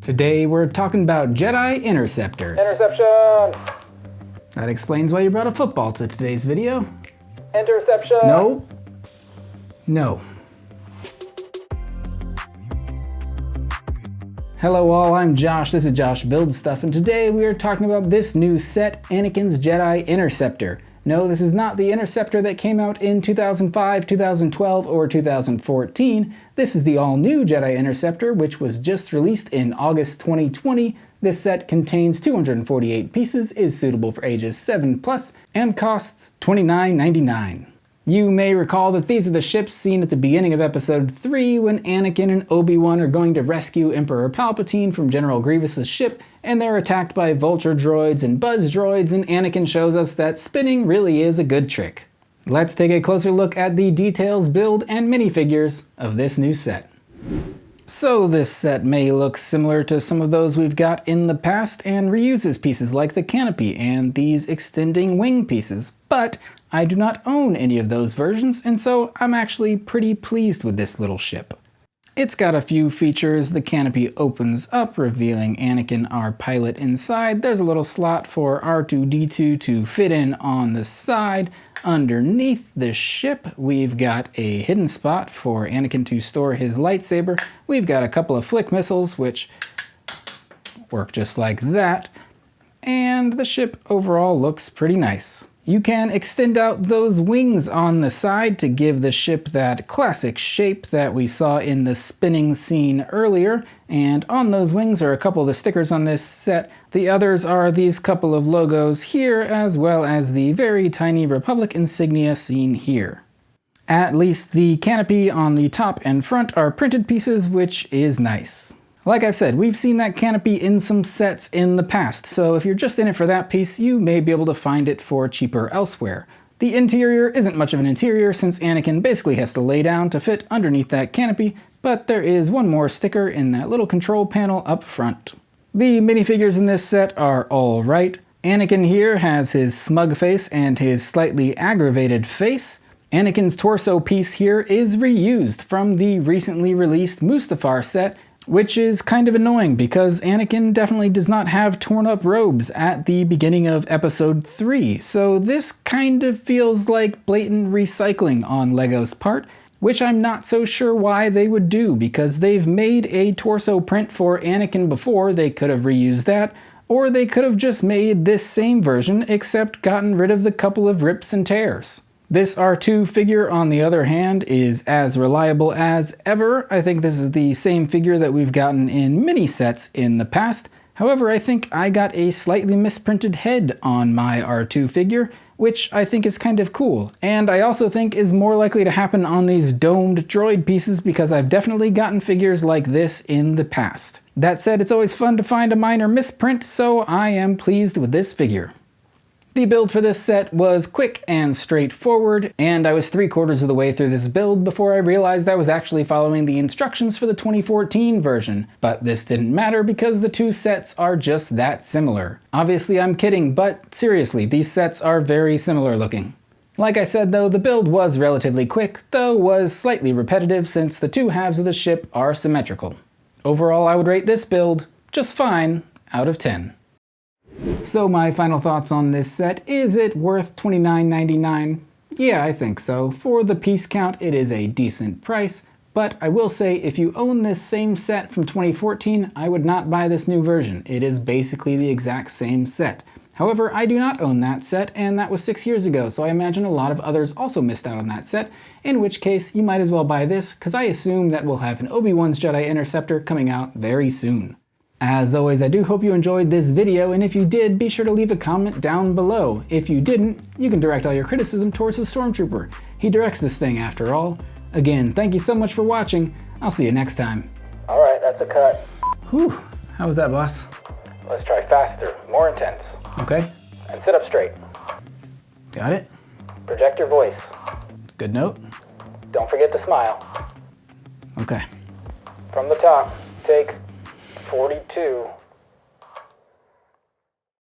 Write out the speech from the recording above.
Today we're talking about Jedi Interceptors. Interception! That explains why you brought a football to today's video. Interception! No. No. Hello all, I'm Josh, this is Josh Builds Stuff, and today we are talking about this new set, Anakin's Jedi Interceptor. No, this is not the Interceptor that came out in 2005, 2012, or 2014. This is the all-new Jedi Interceptor, which was just released in August 2020. This set contains 248 pieces, is suitable for ages 7+, and costs $29.99. You may recall that these are the ships seen at the beginning of Episode 3 when Anakin and Obi-Wan are going to rescue Emperor Palpatine from General Grievous's ship, and they're attacked by vulture droids and buzz droids, and Anakin shows us that spinning really is a good trick. Let's take a closer look at the details, build, and minifigures of this new set. So this set may look similar to some of those we've got in the past and reuses pieces like the canopy and these extending wing pieces, but I do not own any of those versions, and so I'm actually pretty pleased with this little ship. It's got a few features. The canopy opens up, revealing Anakin, our pilot, inside. There's a little slot for R2-D2 to fit in on the side. Underneath the ship, we've got a hidden spot for Anakin to store his lightsaber. We've got a couple of flick missiles, which work just like that. And the ship overall looks pretty nice. You can extend out those wings on the side to give the ship that classic shape that we saw in the spinning scene earlier, and on those wings are a couple of the stickers on this set. The others are these couple of logos here, as well as the very tiny Republic insignia seen here. At least the canopy on the top and front are printed pieces, which is nice. Like I've said, we've seen that canopy in some sets in the past, so if you're just in it for that piece, you may be able to find it for cheaper elsewhere. The interior isn't much of an interior since Anakin basically has to lay down to fit underneath that canopy, but there is one more sticker in that little control panel up front. The minifigures in this set are alright. Anakin here has his smug face and his slightly aggravated face. Anakin's torso piece here is reused from the recently released Mustafar set, which is kind of annoying because Anakin definitely does not have torn up robes at the beginning of Episode 3, so this kind of feels like blatant recycling on LEGO's part, which I'm not so sure why they would do, because they've made a torso print for Anakin before. They could have reused that, or they could have just made this same version except gotten rid of the couple of rips and tears. This R2 figure, on the other hand, is as reliable as ever. I think this is the same figure that we've gotten in mini sets in the past. However, I think I got a slightly misprinted head on my R2 figure, which I think is kind of cool. And I also think is more likely to happen on these domed droid pieces because I've definitely gotten figures like this in the past. That said, it's always fun to find a minor misprint, so I am pleased with this figure. The build for this set was quick and straightforward, and I was 3/4 of the way through this build before I realized I was actually following the instructions for the 2014 version. But this didn't matter because the two sets are just that similar. Obviously I'm kidding, but seriously, these sets are very similar looking. Like I said though, the build was relatively quick, though was slightly repetitive since the two halves of the ship are symmetrical. Overall, I would rate this build just fine out of 10. So my final thoughts on this set: is it worth $29.99? Yeah, I think so. For the piece count, it is a decent price, but I will say if you own this same set from 2014, I would not buy this new version. It is basically the exact same set. However, I do not own that set, and that was 6 years ago, so I imagine a lot of others also missed out on that set, in which case you might as well buy this, because I assume that we'll have an Obi-Wan's Jedi Interceptor coming out very soon. As always, I do hope you enjoyed this video, and if you did, be sure to leave a comment down below. If you didn't, you can direct all your criticism towards the Stormtrooper. He directs this thing after all. Again, thank you so much for watching. I'll see you next time. Alright, that's a cut. Whew, how was that, boss? Let's try faster, more intense. Okay. And sit up straight. Got it. Project your voice. Good note. Don't forget to smile. Okay. From the top, take 42.